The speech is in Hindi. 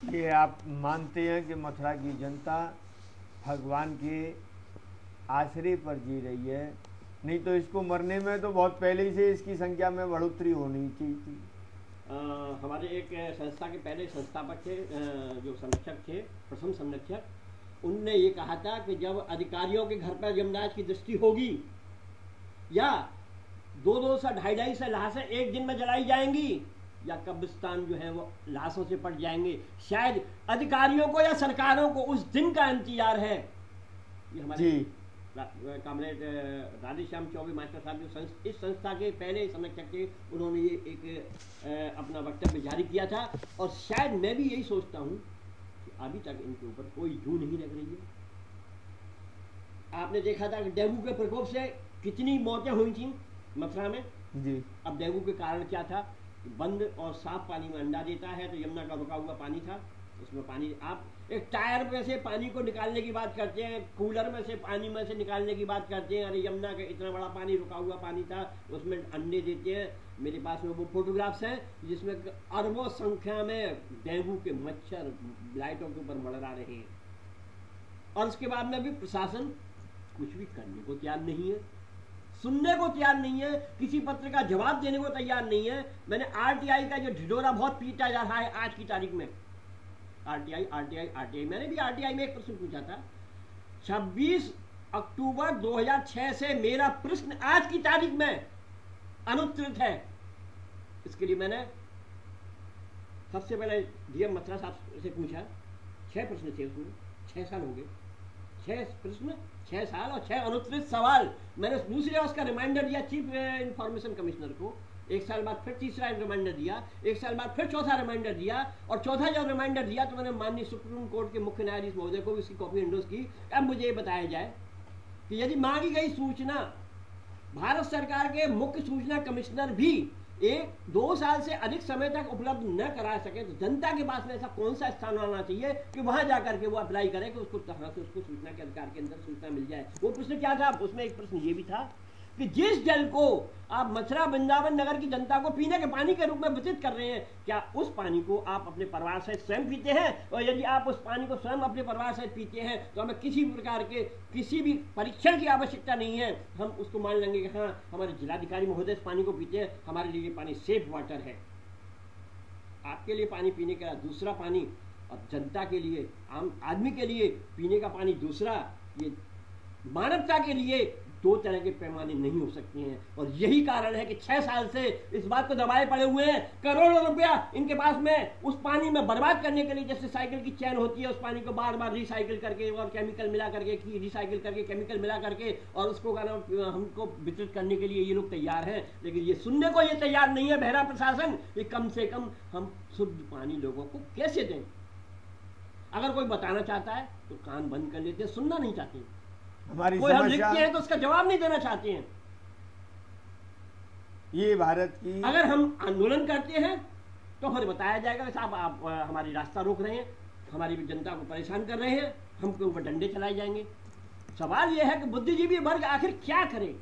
ये आप मानते हैं कि मथुरा की जनता भगवान के आश्रय पर जी रही है? नहीं तो इसको मरने में तो बहुत पहले ही से इसकी संख्या में बढ़ोतरी होनी चाहिए थी। हमारे एक संस्था के पहले संस्थापक थे, जो संरक्षक थे, प्रथम संरक्षक, उनने ये कहा था कि जब अधिकारियों के घर पर यमराज की दृष्टि होगी या 2-2 से 2.5 से लाशें एक दिन में जलाई जाएंगी या कब्रिस्तान जो है वो लाशों से पट जाएंगे, शायद अधिकारियों को या सरकारों को उस दिन का इंतजार है। ये हमारे कामरेड राधेश्याम चौबे मास्टर साहब जो इस संस्था के पहले संरक्षक थे, उन्होंने ये एक अपना वक्तव्य जारी किया था। और शायद मैं भी यही सोचता हूँ कि अभी तक इनके ऊपर कोई जू नहीं लग रही है। आपने देखा था कि डेंगू के प्रकोप से कितनी मौतें हुई थी मथुरा में जी। अब डेंगू के कारण क्या था, बंद और साफ पानी में अंडा देता है, तो यमुना का रुका हुआ पानी था, उसमें पानी आप एक टायर में से पानी को निकालने की बात करते हैं, कूलर में से पानी में से निकालने की बात करते हैं, अरे यमुना का इतना बड़ा पानी रुका हुआ पानी था, उसमें अंडे देते हैं। मेरे पास में वो फोटोग्राफ्स हैं जिसमें अरबों संख्या में डेंगू के मच्छर लाइटों के ऊपर मड़रा रहे हैं, और उसके बाद में भी प्रशासन कुछ भी करने को तैयार नहीं है, सुनने को तैयार नहीं है, किसी पत्र का जवाब देने को तैयार नहीं है। मैंने आरटीआई का जो ढिढोरा बहुत पीटा जा रहा है आज की तारीख में, आरटीआई, मैंने भी आरटीआई में एक प्रश्न पूछा था 26 अक्टूबर 2006 से मेरा प्रश्न आज की तारीख में अनुत्तरित है। इसके लिए मैंने सबसे पहले डीएम मथुरा साहब से पूछा, 6 प्रश्न थे उसमें, 6 साल हो गए, 6 प्रश्न, 6 साल और 6 अनुत्तरित सवाल। मैंने दूसरे उसका रिमाइंडर दिया चीफ इंफॉर्मेशन कमिश्नर को, 1 साल बाद फिर तीसरा रिमाइंडर दिया, 1 साल बाद फिर चौथा रिमाइंडर दिया, और चौथा जब रिमाइंडर दिया तो मैंने माननीय सुप्रीम कोर्ट के मुख्य न्यायाधीश महोदय को भी उसकी कॉपी एंडोर्स की। अब मुझे ये बताया जाए कि यदि मांगी गई सूचना भारत सरकार के मुख्य सूचना कमिश्नर भी 1-2 साल से अधिक समय तक उपलब्ध न करा सके, तो जनता के पास में ऐसा कौन सा स्थान होना चाहिए कि वहां जाकर के वो अप्लाई करे कि उसको तरह से उसको सूचना के अधिकार के अंदर सूचना मिल जाए। वो प्रश्न क्या था, उसमें एक प्रश्न ये भी था कि जिस जल को आप मथुरा वृंदावन नगर की जनता को पीने के पानी के रूप में वितरित कर रहे हैं, क्या उस पानी को आप अपने परिवार सहित स्वयं पीते हैं? और यदि आप उस पानी को स्वयं अपने परिवार सहित पीते हैं तो हमें किसी प्रकार के किसी भी परीक्षण की आवश्यकता नहीं है, हम उसको मान लेंगे कि हाँ हमारे जिलाधिकारी महोदय इस पानी को पीते हैं, हमारे लिए पानी सेफ वाटर है। आपके लिए पानी पीने का दूसरा पानी और जनता के लिए, आम आदमी के लिए पीने का पानी दूसरा, ये मानवता के लिए 2 तरह के पैमाने नहीं हो सकते हैं। और यही कारण है कि 6 साल से इस बात को दबाए पड़े हुए हैं, करोड़ों रुपया इनके पास में उस पानी में बर्बाद करने के लिए, जैसे साइकिल की चैन होती है, उस पानी को बार बार रिसाइकिल करके और केमिकल मिला करके, रिसाइकिल करके केमिकल मिला करके और उसको हमको वितरित करने के लिए ये लोग तैयार हैं। लेकिन ये सुनने को ये तैयार नहीं है बहरा प्रशासन कि कम से कम हम शुद्ध पानी लोगों को कैसे दें। अगर कोई बताना चाहता है तो कान बंद कर लेते हैं, सुनना नहीं चाहते। हमारी कोई हम लिखते हैं तो उसका जवाब नहीं देना चाहते हैं। ये भारत की, अगर हम आंदोलन करते हैं तो हमें बताया जाएगा कि साहब आप हमारी रास्ता रोक रहे हैं, हमारी जनता को परेशान कर रहे हैं, हमके ऊपर डंडे चलाए जाएंगे। सवाल यह है कि बुद्धिजीवी वर्ग आखिर क्या करे।